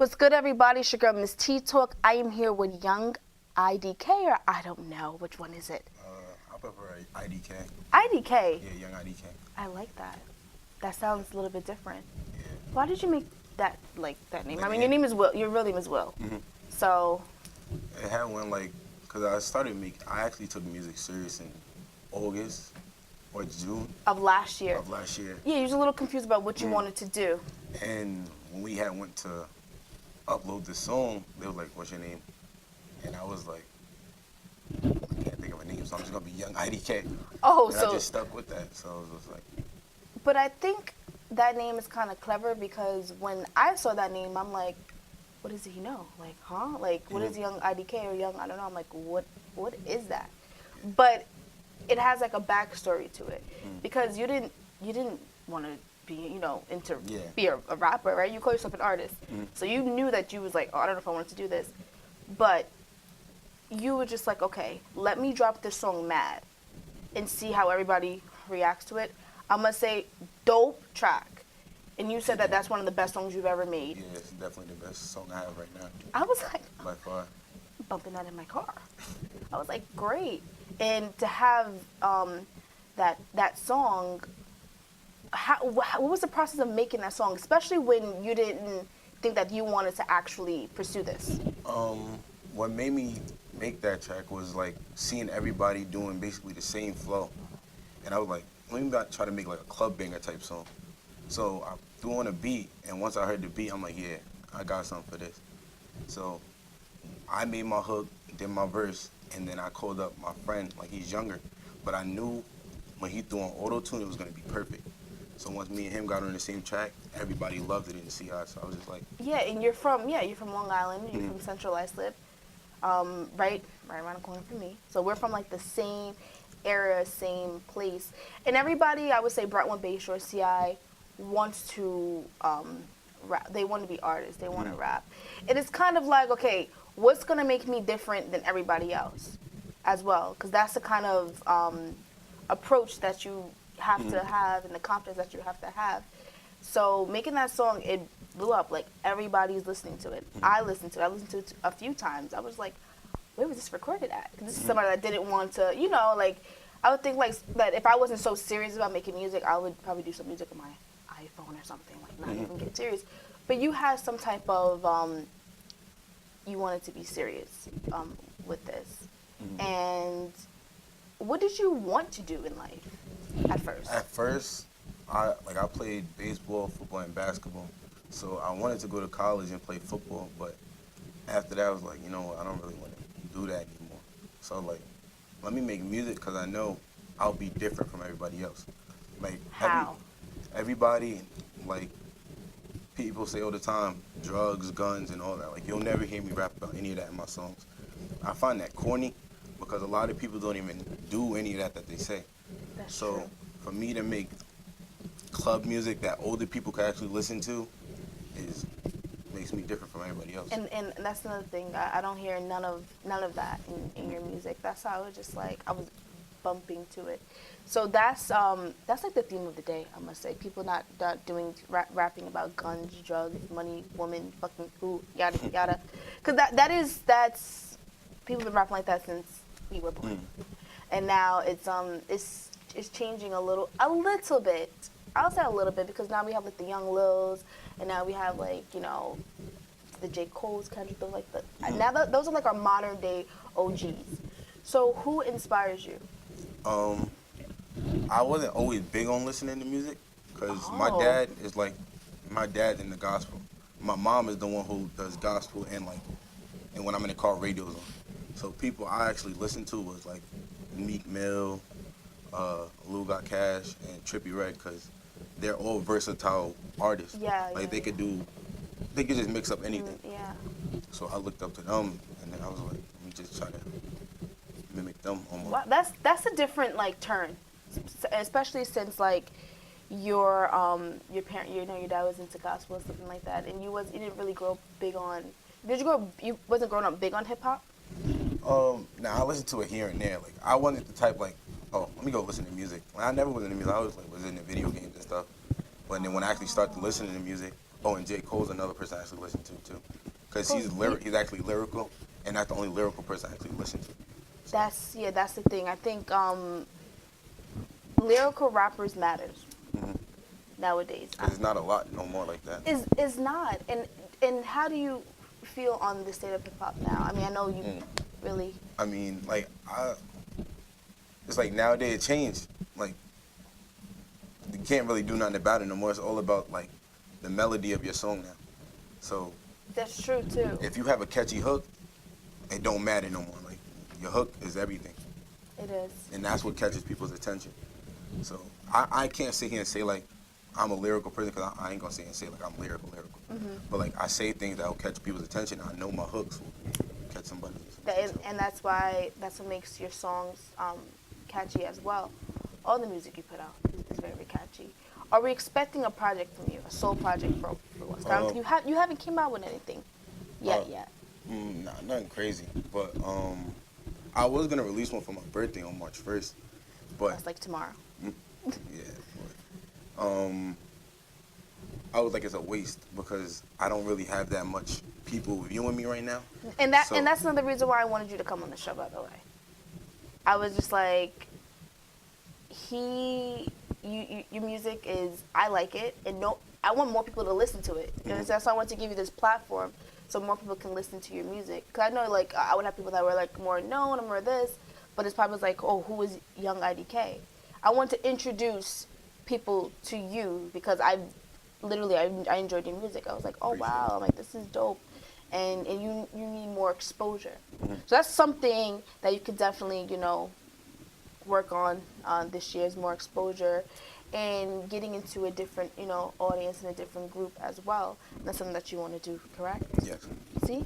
What's good, everybody? It's your girl, Miss T Talk. I am here with Young IDK, or I don't know. Which one is it? I prefer IDK. IDK? Yeah, Young IDK. I like that. That sounds a little bit different. Yeah. Why did you make that, that name? The I mean, your name? name is Will. Your real name is Will. Mm-hmm. So, It had one cause I actually took music serious in August or June of last year. of last year. Yeah, you was a little confused about what you wanted to do. And when we had went to upload the song, they were like, "What's your name?" And I was like, I can't think of a name, so I'm just gonna be Young IDK. Oh, and so. I just stuck with that. So I was just like, But I think that name is kind of clever because when I saw that name, I'm like, what does he know? Like, huh? Like, what is Young IDK or Young? I don't know. I'm like, what is that? But it has like a backstory to it because you didn't want to be be a rapper, right? You call yourself an artist, so you knew that you was like, oh, I don't know if I wanted to do this, but you were just like, okay, let me drop this song Mad and see how everybody reacts to it. I'm gonna say dope track. And you said that that's one of the best songs you've ever made. yeah, it's definitely the best song I have right now. I was like, By far. bumping that in my car. I was like, great. And to have that song, what was the process of making that song, especially when you didn't think that you wanted to actually pursue this? What made me make that track was like seeing everybody doing basically the same flow, and I was like, let me not try to make like a club banger type song. So I threw on a beat, and once I heard the beat, I'm like, yeah, I got something for this. So I made my hook, did my verse, and then I called up my friend, like he's younger, but I knew when he threw on auto-tune, it was gonna be perfect. So once me and him got on the same track, everybody loved it in CI. So I was just like, Yeah, and you're from Long Island. You're from Central Islip, right around the corner from me. So we're from like the same area, same place. And everybody, I would say, Brentwood Bayshore, CI, wants to rap. They want to be artists. They want to rap. And it's kind of like, okay, what's gonna make me different than everybody else, as well? Because that's the kind of approach that you have to have and the confidence that you have to have. So making that song, it blew up. Like, everybody's listening to it. I listened to it a few times. I was like, where was this recorded at? 'Cause this is somebody that didn't want to, like, I would think like that if I wasn't so serious about making music, I would probably do some music on my iPhone or something, like not even get serious. But you had some type of, you wanted to be serious with this. And what did you want to do in life at first? at first, I played baseball, football, and basketball. So I wanted to go to college and play football, but after that, I was like, you know what, I don't really want to do that anymore. So like, let me make music because I know I'll be different from everybody else. Like, How? Everybody, like, people say all the time, drugs, guns, and all that. Like, you'll never hear me rap about any of that in my songs. I find that corny because a lot of people don't even do any of that they say. That's So true. for me to make club music that older people can actually listen to makes me different from everybody else. And that's another thing. I don't hear none of that in your music. That's how I was just like, I was bumping to it. So that's like the theme of the day, I must say. People not doing rapping about guns, drugs, money, women, fucking who, yada yada. Because that's people been rapping like that since we were born. And now it's changing a little bit. I'll say a little bit because now we have like the Young Lils, and now we have like the J. Cole's, Kendrick, now those are like our modern day OGs. So who inspires you? I wasn't always big on listening to music because my dad's in the gospel. My mom is the one who does gospel and when I'm in the car, radio's on. So people I actually listened to was like Meek Mill, Lil Got Cash, and Trippie Redd because they're all versatile artists. They could just mix up anything. Yeah. So I looked up to them, and then I was like, let me just try to mimic them almost. Wow, that's a different like turn, especially since like your parent, your dad was into gospel and something like that, and you didn't really grow up big on. You wasn't growing up big on hip hop? Now I listened to it here and there. Like I wasn't the type like, oh, let me go listen to music. I never was into music. I was into video games and stuff. But then when I actually started listening to music, Oh, and J. Cole's another person I actually listen to too, because Cole's he's actually lyrical, and that's the only lyrical person I actually listen to. That's the thing. I think lyrical rappers matters nowadays. Because it's not a lot no more like that. Is not. And how do you feel on the state of hip hop now? I mean, I know you really. I mean, like, it's like nowadays it changed. Like, you can't really do nothing about it no more. It's all about, like, the melody of your song now. So That's true too. if you have a catchy hook, it don't matter no more. Like, your hook is everything. It is. And that's what catches people's attention. So I can't sit here and say, like, I'm a lyrical person, because I ain't gonna sit here and say, like, I'm lyrical. But, like, I say things that will catch people's attention. I know my hooks will catch somebody's attention. And that's what makes your songs catchy as well. All the music you put out is very catchy. Are we expecting a project from you, a soul project for us? You haven't came out with anything yet. Nah, nothing crazy. But I was gonna release one for my birthday on March 1st. But That's like tomorrow. yeah. But, I was like, it's a waste, because I don't really have that much people viewing me right now. And that's another reason why I wanted you to come on the show, by the way. I was just like, your music is, I like it, and I want more people to listen to it. You know, so I want to give you this platform so more people can listen to your music. Because I know, like, I would have people that were like more known or more this, but it's probably like, oh, who is Young IDK? I want to introduce people to you, because I enjoyed your music. I was like, oh wow, I'm like, this is dope, and you need more exposure. So that's something that you could definitely work on this year, is more exposure and getting into a different audience and a different group as well. That's something that you want to do, correct? Yes. See,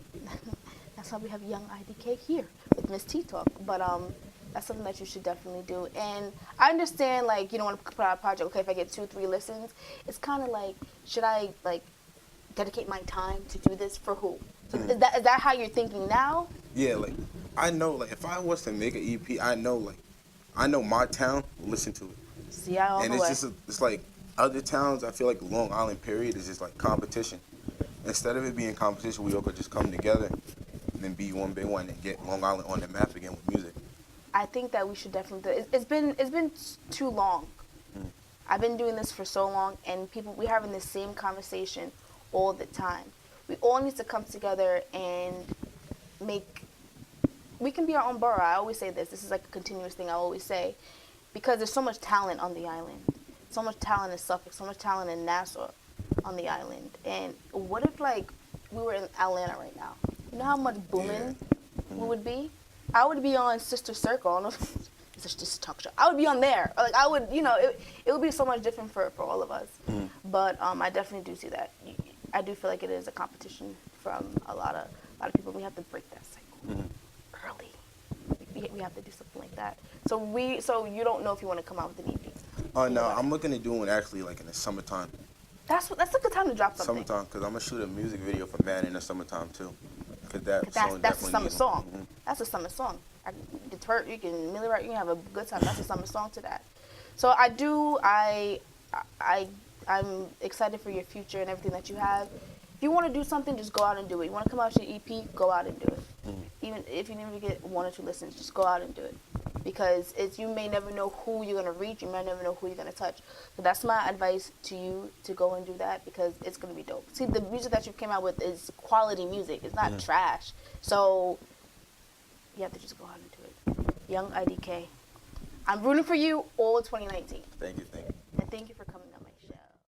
that's why we have Young IDK here with Miss T Talk. But that's something that you should definitely do. And I understand, like, you don't want to put out a project. Okay, if I get 2-3 listens, it's kind of like, should I like dedicate my time to do this for who? So is that how you're thinking now? Yeah, like, I know, like, if I was to make an EP, I know my town will listen to it. See, I and it's just it's like other towns. I feel like Long Island period is just like competition. Instead of it being competition, we all could just come together and then be one big one and get Long Island on the map again with music. I think that we should definitely do it. It's been too long. I've been doing this for so long, and we're having the same conversation all the time. We all need to come together and we can be our own borough. I always say this. This is like a continuous thing I always say, because there's so much talent on the island. So much talent in Suffolk, so much talent in Nassau on the island. And what if, like, we were in Atlanta right now? You know how much booming we would be? I would be on Sister Circle. I don't know if it's just a talk show. I would be on there. Like, I would, it would be so much different for all of us. But I definitely do see that. I do feel like it is a competition from a lot of people. We have to break that cycle early. We have to do something like that. So you don't know if you want to come out with an EP? Oh no, I'm looking to do one actually like in the summertime. That's a good time to drop something. Summertime, because I'm gonna shoot a music video for Man in the summertime too. Cause that's a summer song. That's a summer song. You can Millie Rock, you can have a good time. That's a summer song to that. So I'm excited for your future and everything that you have. If you want to do something, just go out and do it. You want to come out with your EP, go out and do it. Even if you never get 1 or 2 listens, just go out and do it. Because you may never know who you're going to reach. You might never know who you're going to touch. So that's my advice to you, to go and do that, because it's going to be dope. See, the music that you came out with is quality music. It's not trash. So you have to just go out and do it. Young IDK. I'm rooting for you all 2019. Thank you. And thank you for